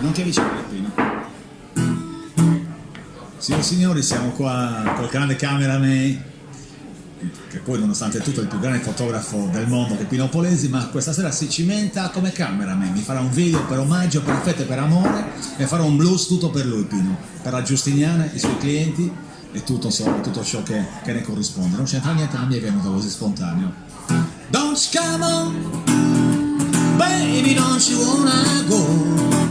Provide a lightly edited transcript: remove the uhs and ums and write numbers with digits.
Non ti avvicinare, Pino. Signore e signori, siamo qua col grande cameraman, che poi nonostante tutto è il più grande fotografo del mondo, che è Pino Polesi, ma questa sera si cimenta come cameraman. Mi farà un video per omaggio, per affetto e per amore, e farò un blues tutto per lui, Pino, per la Giustiniana, i suoi clienti e tutto ciò che ne corrisponde. Non c'entra niente, ma mi è venuto così spontaneo. Don't come on, baby, don't you wanna go?